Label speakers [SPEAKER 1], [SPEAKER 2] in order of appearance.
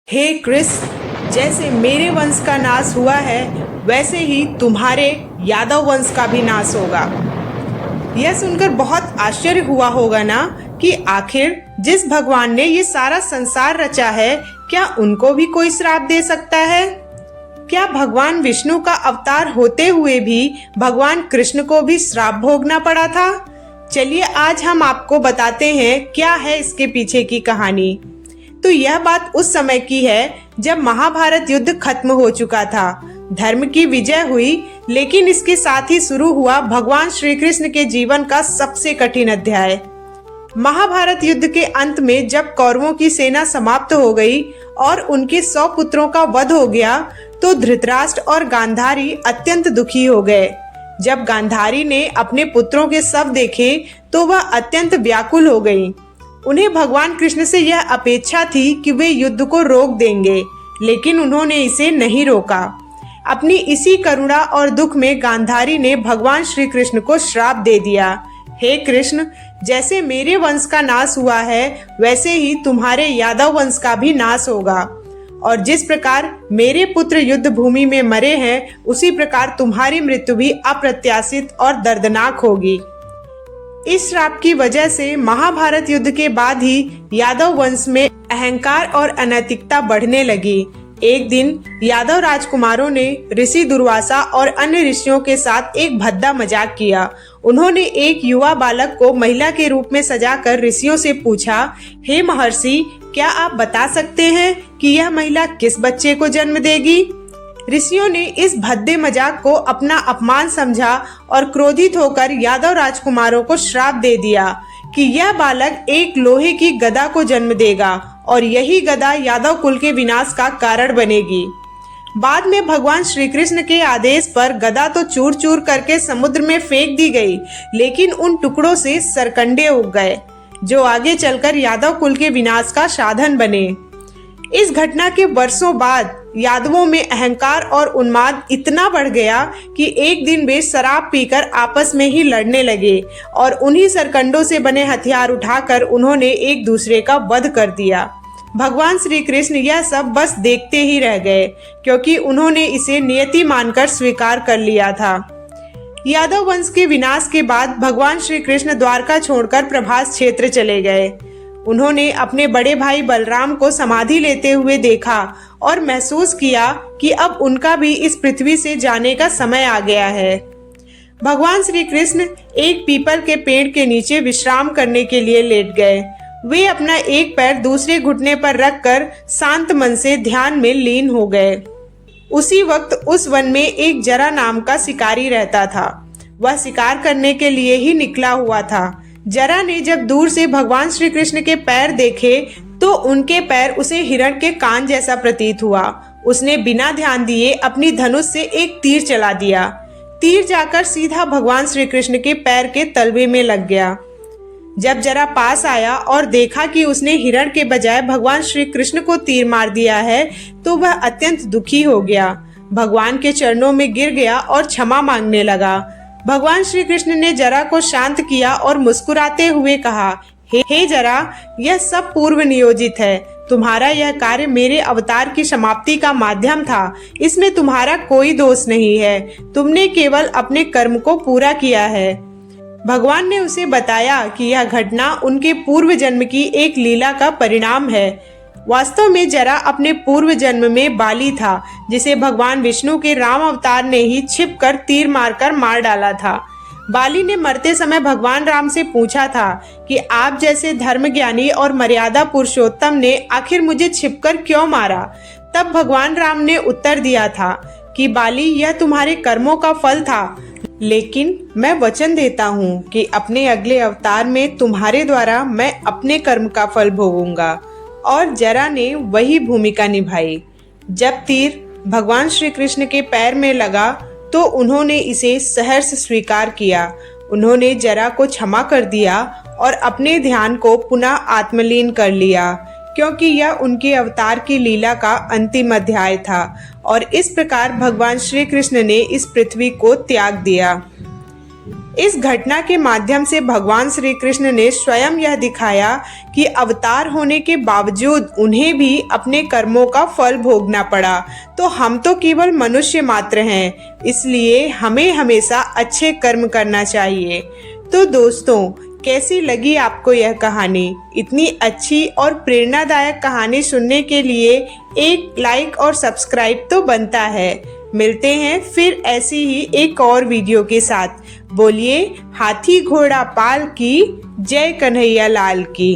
[SPEAKER 1] हे कृष्ण, जैसे मेरे वंश का नाश हुआ है वैसे ही तुम्हारे यादव वंश का भी नाश होगा। यह सुनकर बहुत आश्चर्य हुआ होगा ना कि आखिर जिस भगवान ने ये सारा संसार रचा है, क्या उनको भी कोई श्राप दे सकता है? क्या भगवान विष्णु का अवतार होते हुए भी भगवान कृष्ण को भी श्राप भोगना पड़ा था? चलिए आज हम आपको बताते हैं क्या है इसके पीछे की कहानी। तो यह बात उस समय की है जब महाभारत युद्ध खत्म हो चुका था। धर्म की विजय हुई, लेकिन इसके साथ ही शुरू हुआ भगवान श्री कृष्ण के जीवन का सबसे कठिन अध्याय। महाभारत युद्ध के अंत में जब कौरवों की सेना समाप्त हो गई और उनके 100 पुत्रों का वध हो गया, तो धृतराष्ट्र और गांधारी अत्यंत दुखी हो गए। जब गांधारी ने अपने पुत्रों के शव देखे तो वह अत्यंत व्याकुल हो गई। उन्हें भगवान कृष्ण से यह अपेक्षा थी कि वे युद्ध को रोक देंगे, लेकिन उन्होंने इसे नहीं रोका। अपनी इसी करुणा और दुख में गांधारी ने भगवान श्री कृष्ण को श्राप दे दिया। हे कृष्ण, जैसे मेरे वंश का नाश हुआ है वैसे ही तुम्हारे यादव वंश का भी नाश होगा, और जिस प्रकार मेरे पुत्र युद्ध भूमि में मरे हैं उसी प्रकार तुम्हारी मृत्यु भी अप्रत्याशित और दर्दनाक होगी। इस श्राप की वजह से महाभारत युद्ध के बाद ही यादव वंश में अहंकार और अनैतिकता बढ़ने लगी। एक दिन यादव राजकुमारों ने ऋषि दुर्वासा और अन्य ऋषियों के साथ एक भद्दा मजाक किया। उन्होंने एक युवा बालक को महिला के रूप में सजाकर ऋषियों से पूछा, हे महर्षि, क्या आप बता सकते हैं कि यह महिला किस बच्चे को जन्म देगी? ऋषियों ने इस भद्दे मजाक को अपना अपमान समझा और क्रोधित होकर यादव राजकुमारों को श्राप दे दिया कि यह बालक एक लोहे की गदा को जन्म देगा और यही गदा यादव कुल के विनाश का कारण बनेगी। बाद में भगवान श्री कृष्ण के आदेश पर गदा तो चूर चूर करके समुद्र में फेंक दी गई, लेकिन उन टुकड़ों से सरकंडे उग गए जो आगे चलकर यादव कुल के विनाश का साधन बने। इस घटना के वर्षों बाद यादवों में अहंकार और उन्माद इतना बढ़ गया कि एक दिन वे शराब पीकर आपस में ही लड़ने लगे और उन्हीं सरकंडों से बने हथियार उठाकर उन्होंने एक दूसरे का वध कर दिया। भगवान श्री कृष्ण यह सब बस देखते ही रह गए, क्योंकि उन्होंने इसे नियति मानकर स्वीकार कर लिया था। यादव वंश के विनाश के बाद भगवान श्री कृष्ण द्वारका छोड़कर प्रभास क्षेत्र चले गए। उन्होंने अपने बड़े भाई बलराम को समाधि लेते हुए देखा और महसूस किया कि अब उनका भी इस पृथ्वी से जाने का समय आ गया है। भगवान श्री कृष्ण एक पीपल के पेड़ के नीचे विश्राम करने के लिए लेट गए। वे अपना एक पैर दूसरे घुटने पर रखकर शांत मन से ध्यान में लीन हो गए। उसी वक्त उस वन में एक जरा नाम का शिकारी रहता था। वह शिकार करने के लिए ही निकला हुआ था। जरा ने जब दूर से भगवान श्री कृष्ण के पैर देखे तो उनके पैर उसे हिरण के कान जैसा प्रतीत हुआ। उसने बिना ध्यान दिए अपनी धनुष से एक तीर चला दिया। तीर जाकर सीधा भगवान श्री कृष्ण के पैर के तलवे में लग गया। जब जरा पास आया और देखा कि उसने हिरण के बजाय भगवान श्री कृष्ण को तीर मार दिया है तो वह अत्यंत दुखी हो गया। भगवान के चरणों में गिर गया और क्षमा मांगने लगा। भगवान श्री कृष्ण ने जरा को शांत किया और मुस्कुराते हुए कहा, हे जरा, यह सब पूर्व नियोजित है। तुम्हारा यह कार्य मेरे अवतार की समाप्ति का माध्यम था। इसमें तुम्हारा कोई दोष नहीं है। तुमने केवल अपने कर्म को पूरा किया है। भगवान ने उसे बताया कि यह घटना उनके पूर्व जन्म की एक लीला का परिणाम है। वास्तव में जरा अपने पूर्व जन्म में बाली था, जिसे भगवान विष्णु के राम अवतार ने ही छिपकर तीर मारकर मार डाला था। बाली ने मरते समय भगवान राम से पूछा था कि आप जैसे धर्मज्ञानी और मर्यादा पुरुषोत्तम ने आखिर मुझे छिपकर क्यों मारा? तब भगवान राम ने उत्तर दिया था कि बाली, यह तुम्हारे कर्मों का फल था, लेकिन मैं वचन देता हूँ कि अपने अगले अवतार में तुम्हारे द्वारा मैं अपने कर्म का फल भोगूंगा। और जरा ने वही भूमिका निभाई। जब तीर भगवान श्री कृष्ण के पैर में लगा तो उन्होंने इसे सहर्ष स्वीकार किया। उन्होंने जरा को क्षमा कर दिया और अपने ध्यान को पुनः आत्मलीन कर लिया, क्योंकि यह उनके अवतार की लीला का अंतिम अध्याय था और इस प्रकार भगवान श्री कृष्ण ने इस पृथ्वी को त्याग दिया। इस घटना के माध्यम से भगवान श्री कृष्ण ने स्वयं यह दिखाया कि अवतार होने के बावजूद उन्हें भी अपने कर्मों का फल भोगना पड़ा। तो हम तो केवल मनुष्य मात्र हैं, इसलिए हमें हमेशा अच्छे कर्म करना चाहिए। तो दोस्तों, कैसी लगी आपको यह कहानी? इतनी अच्छी और प्रेरणादायक कहानी सुनने के लिए एक लाइक और सब्सक्राइब तो बनता है। मिलते हैं फिर ऐसी ही एक और वीडियो के साथ। बोलिए हाथी घोड़ा पाल की, जय कन्हैया लाल की।